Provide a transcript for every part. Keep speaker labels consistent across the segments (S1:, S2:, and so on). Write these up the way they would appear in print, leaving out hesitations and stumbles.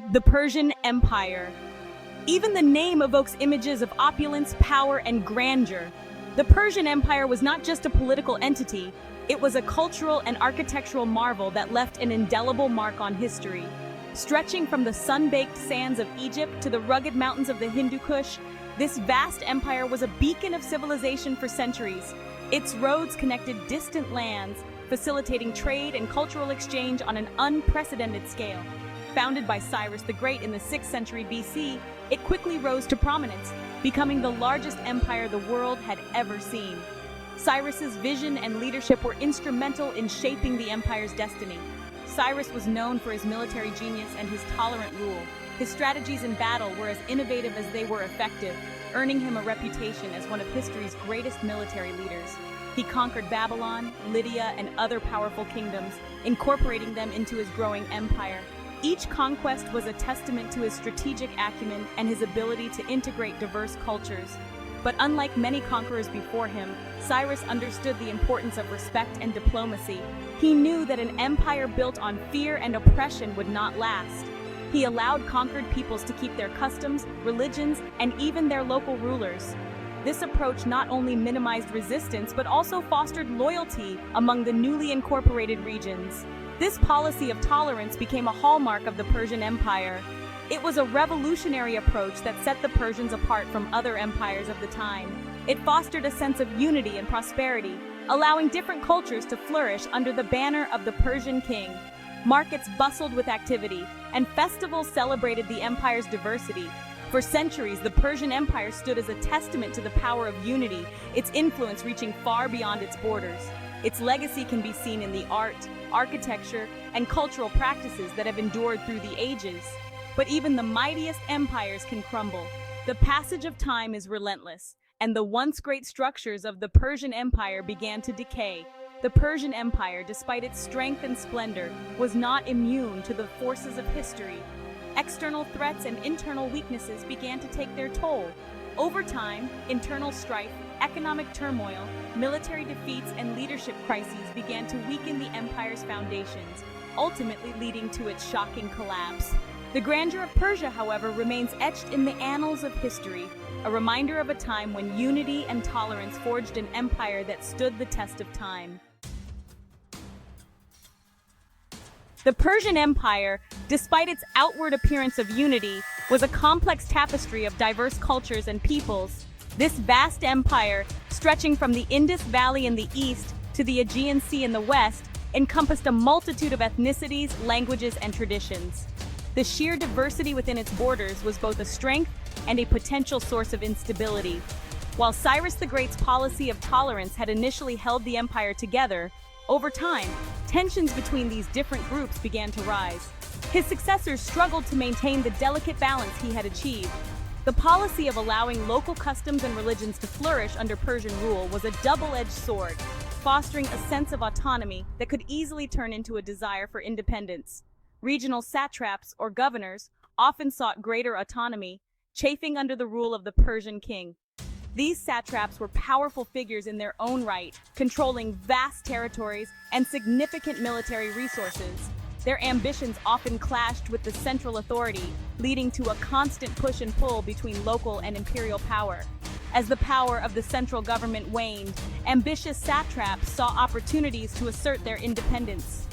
S1: The Persian Empire. Even the name evokes images of opulence, power, and grandeur. The Persian Empire was not just a political entity, it was a cultural and architectural marvel that left an indelible mark on history. Stretching from the sun-baked sands of Egypt to the rugged mountains of the Hindu Kush, this vast empire was a beacon of civilization for centuries. Its roads connected distant lands, facilitating trade and cultural exchange on an unprecedented scale. Founded by Cyrus the Great in the 6th century BC, it quickly rose to prominence, becoming the largest empire the world had ever seen. Cyrus's vision and leadership were instrumental in shaping the empire's destiny. Cyrus was known for his military genius and his tolerant rule. His strategies in battle were as innovative as they were effective, earning him a reputation as one of history's greatest military leaders. He conquered Babylon, Lydia, and other powerful kingdoms, incorporating them into his growing empire. Each conquest was a testament to his strategic acumen and his ability to integrate diverse cultures. But unlike many conquerors before him, Cyrus understood the importance of respect and diplomacy. He knew that an empire built on fear and oppression would not last. He allowed conquered peoples to keep their customs, religions, and even their local rulers. This approach not only minimized resistance but also fostered loyalty among the newly incorporated regions. This policy of tolerance became a hallmark of the Persian Empire. It was a revolutionary approach that set the Persians apart from other empires of the time. It fostered a sense of unity and prosperity, allowing different cultures to flourish under the banner of the Persian king. Markets bustled with activity, and festivals celebrated the empire's diversity. For centuries, the Persian Empire stood as a testament to the power of unity, its influence reaching far beyond its borders. Its legacy can be seen in the art, architecture, and cultural practices that have endured through the ages. But even the mightiest empires can crumble. The passage of time is relentless, and the once great structures of the Persian Empire began to decay. The Persian Empire, despite its strength and splendor, was not immune to the forces of history. External threats and internal weaknesses began to take their toll. Over time, internal strife, economic turmoil, military defeats, and leadership crises began to weaken the empire's foundations, ultimately leading to its shocking collapse. The grandeur of Persia, however, remains etched in the annals of history, a reminder of a time when unity and tolerance forged an empire that stood the test of time. The Persian Empire, despite its outward appearance of unity, was a complex tapestry of diverse cultures and peoples. This vast empire, stretching from the Indus Valley in the east to the Aegean Sea in the west, encompassed a multitude of ethnicities, languages, and traditions. The sheer diversity within its borders was both a strength and a potential source of instability. While Cyrus the Great's policy of tolerance had initially held the empire together, over time, tensions between these different groups began to rise. His successors struggled to maintain the delicate balance he had achieved. The policy of allowing local customs and religions to flourish under Persian rule was a double-edged sword, fostering a sense of autonomy that could easily turn into a desire for independence. Regional satraps, or governors, often sought greater autonomy, chafing under the rule of the Persian king. These satraps were powerful figures in their own right, controlling vast territories and significant military resources. Their ambitions often clashed with the central authority, leading to a constant push and pull between local and imperial power. As the power of the central government waned, ambitious satraps saw opportunities to assert their independence.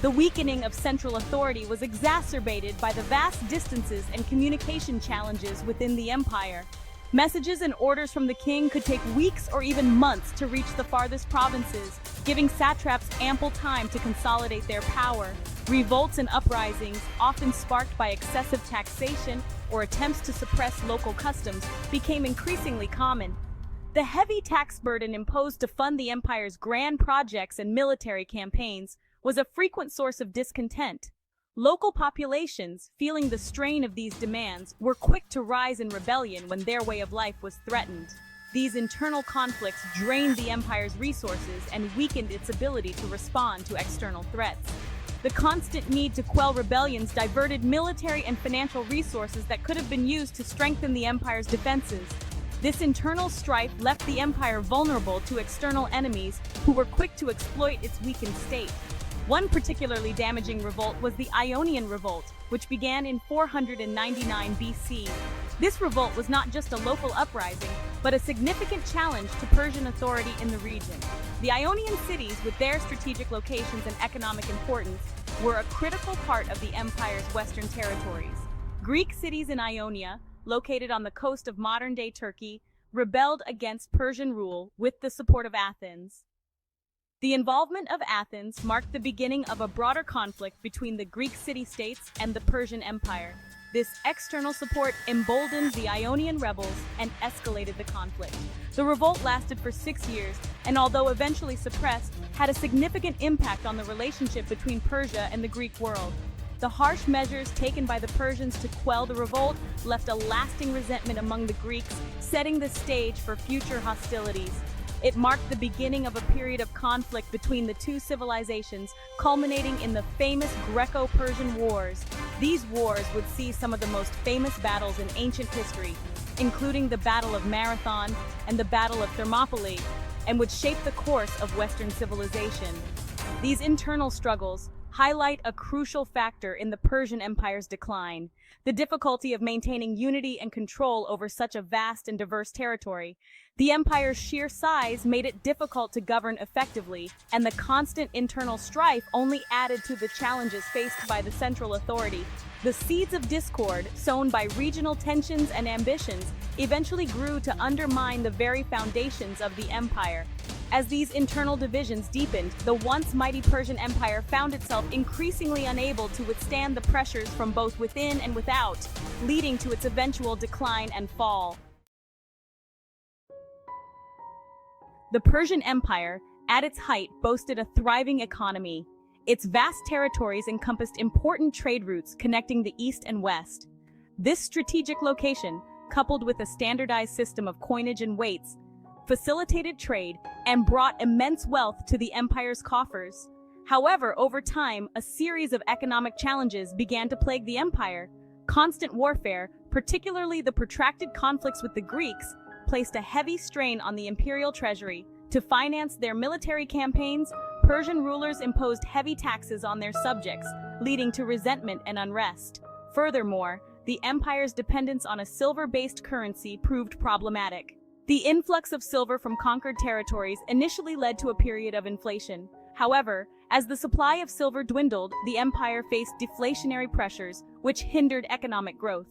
S1: The weakening of central authority was exacerbated by the vast distances and communication challenges within the empire. Messages and orders from the king could take weeks or even months to reach the farthest provinces, giving satraps ample time to consolidate their power. Revolts and uprisings, often sparked by excessive taxation or attempts to suppress local customs, became increasingly common. The heavy tax burden imposed to fund the empire's grand projects and military campaigns was a frequent source of discontent. Local populations, feeling the strain of these demands, were quick to rise in rebellion when their way of life was threatened. These internal conflicts drained the empire's resources and weakened its ability to respond to external threats. The constant need to quell rebellions diverted military and financial resources that could have been used to strengthen the empire's defenses. This internal strife left the empire vulnerable to external enemies who were quick to exploit its weakened state. One particularly damaging revolt was the Ionian Revolt, which began in 499 BC. This revolt was not just a local uprising, but a significant challenge to Persian authority in the region. The Ionian cities, with their strategic locations and economic importance, were a critical part of the empire's western territories. Greek cities in Ionia, located on the coast of modern-day Turkey, rebelled against Persian rule with the support of Athens. The involvement of Athens marked the beginning of a broader conflict between the Greek city-states and the Persian Empire. This external support emboldened the Ionian rebels and escalated the conflict. The revolt lasted for 6 years, and although eventually suppressed, had a significant impact on the relationship between Persia and the Greek world. The harsh measures taken by the Persians to quell the revolt left a lasting resentment among the Greeks, setting the stage for future hostilities. It marked the beginning of a period of conflict between the two civilizations, culminating in the famous Greco-Persian Wars. These wars would see some of the most famous battles in ancient history, including the Battle of Marathon and the Battle of Thermopylae, and would shape the course of Western civilization. These internal struggles highlight a crucial factor in the Persian Empire's decline: the difficulty of maintaining unity and control over such a vast and diverse territory. The empire's sheer size made it difficult to govern effectively, and the constant internal strife only added to the challenges faced by the central authority. The seeds of discord, sown by regional tensions and ambitions, eventually grew to undermine the very foundations of the empire. As these internal divisions deepened, the once mighty Persian Empire found itself increasingly unable to withstand the pressures from both within and without, leading to its eventual decline and fall. The Persian Empire, at its height, boasted a thriving economy. Its vast territories encompassed important trade routes connecting the east and west. This strategic location, coupled with a standardized system of coinage and weights, facilitated trade and brought immense wealth to the empire's coffers. However, over time, a series of economic challenges began to plague the empire. Constant warfare, particularly the protracted conflicts with the Greeks, placed a heavy strain on the imperial treasury. To finance their military campaigns, Persian rulers imposed heavy taxes on their subjects, leading to resentment and unrest. Furthermore, the empire's dependence on a silver-based currency proved problematic. The influx of silver from conquered territories initially led to a period of inflation. However, as the supply of silver dwindled, the empire faced deflationary pressures, which hindered economic growth.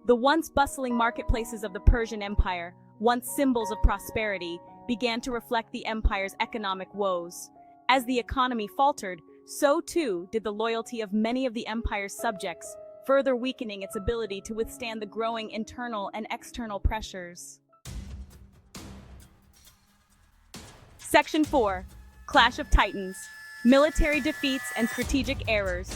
S1: The once bustling marketplaces of the Persian Empire, once symbols of prosperity, began to reflect the empire's economic woes. As the economy faltered, so too did the loyalty of many of the empire's subjects, further weakening its ability to withstand the growing internal and external pressures. Section 4. Clash of Titans. Military defeats and strategic errors.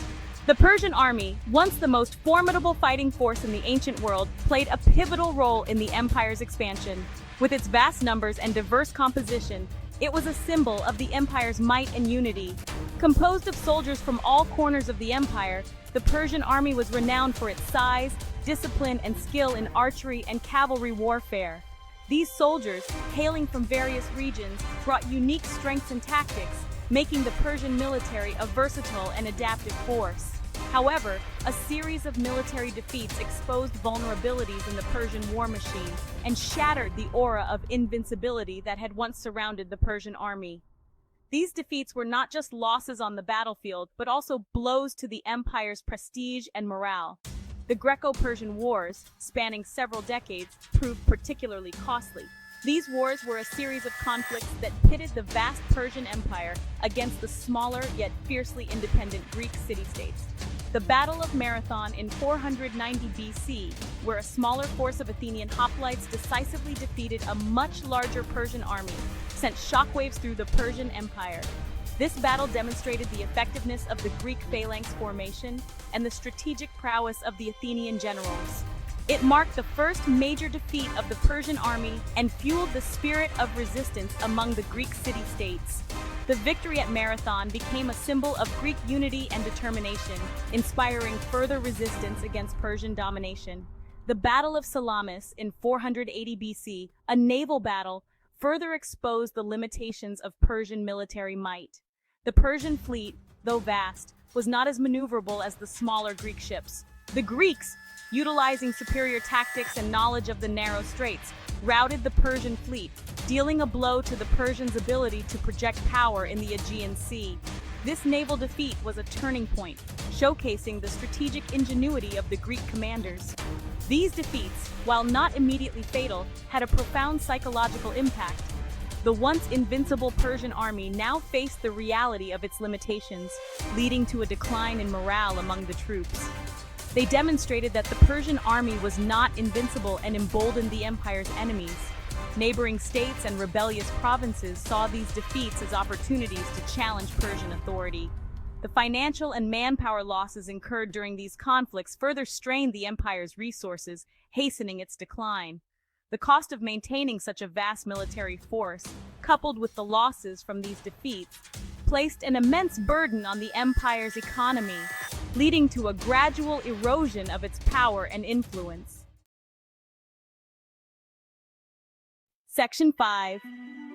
S1: The Persian army, once the most formidable fighting force in the ancient world, played a pivotal role in the empire's expansion. With its vast numbers and diverse composition, it was a symbol of the empire's might and unity. Composed of soldiers from all corners of the empire, the Persian army was renowned for its size, discipline, and skill in archery and cavalry warfare. These soldiers, hailing from various regions, brought unique strengths and tactics, making the Persian military a versatile and adaptive force. However, a series of military defeats exposed vulnerabilities in the Persian war machine and shattered the aura of invincibility that had once surrounded the Persian army. These defeats were not just losses on the battlefield, but also blows to the empire's prestige and morale. The Greco-Persian Wars, spanning several decades, proved particularly costly. These wars were a series of conflicts that pitted the vast Persian Empire against the smaller yet fiercely independent Greek city-states. The Battle of Marathon in 490 BC, where a smaller force of Athenian hoplites decisively defeated a much larger Persian army, sent shockwaves through the Persian Empire. This battle demonstrated the effectiveness of the Greek phalanx formation and the strategic prowess of the Athenian generals. It marked the first major defeat of the Persian army and fueled the spirit of resistance among the Greek city-states. The victory at Marathon became a symbol of Greek unity and determination, inspiring further resistance against Persian domination. The Battle of Salamis in 480 BC, a naval battle, further exposed the limitations of Persian military might. The Persian fleet, though vast, was not as maneuverable as the smaller Greek ships. The Greeks, utilizing superior tactics and knowledge of the narrow straits, routed the Persian fleet, dealing a blow to the Persians' ability to project power in the Aegean Sea. This naval defeat was a turning point, showcasing the strategic ingenuity of the Greek commanders. These defeats, while not immediately fatal, had a profound psychological impact. The once invincible Persian army now faced the reality of its limitations, leading to a decline in morale among the troops. They demonstrated that the Persian army was not invincible and emboldened the empire's enemies. Neighboring states and rebellious provinces saw these defeats as opportunities to challenge Persian authority. The financial and manpower losses incurred during these conflicts further strained the empire's resources, hastening its decline. The cost of maintaining such a vast military force, coupled with the losses from these defeats, placed an immense burden on the empire's economy, leading to a gradual erosion of its power and influence. Section 5.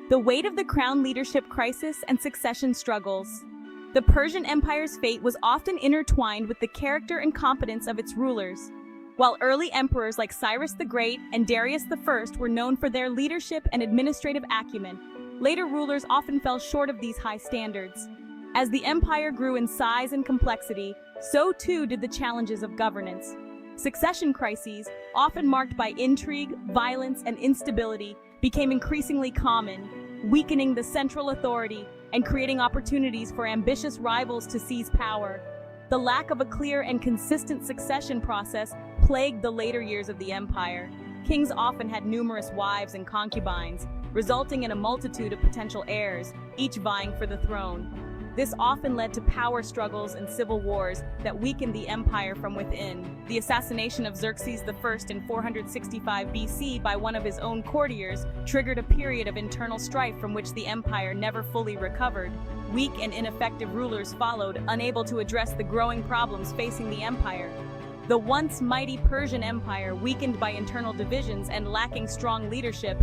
S1: The weight of the crown leadership crisis and succession struggles. The Persian Empire's fate was often intertwined with the character and competence of its rulers. While early emperors like Cyrus the Great and Darius I were known for their leadership and administrative acumen, later rulers often fell short of these high standards. As the empire grew in size and complexity, so too did the challenges of governance. Succession crises, often marked by intrigue, violence, and instability, became increasingly common, weakening the central authority and creating opportunities for ambitious rivals to seize power. The lack of a clear and consistent succession process plagued the later years of the empire. Kings often had numerous wives and concubines, resulting in a multitude of potential heirs, each vying for the throne. This often led to power struggles and civil wars that weakened the empire from within. The assassination of Xerxes I in 465 BC by one of his own courtiers triggered a period of internal strife from which the empire never fully recovered. Weak and ineffective rulers followed, unable to address the growing problems facing the empire. The once mighty Persian Empire, weakened by internal divisions and lacking strong leadership,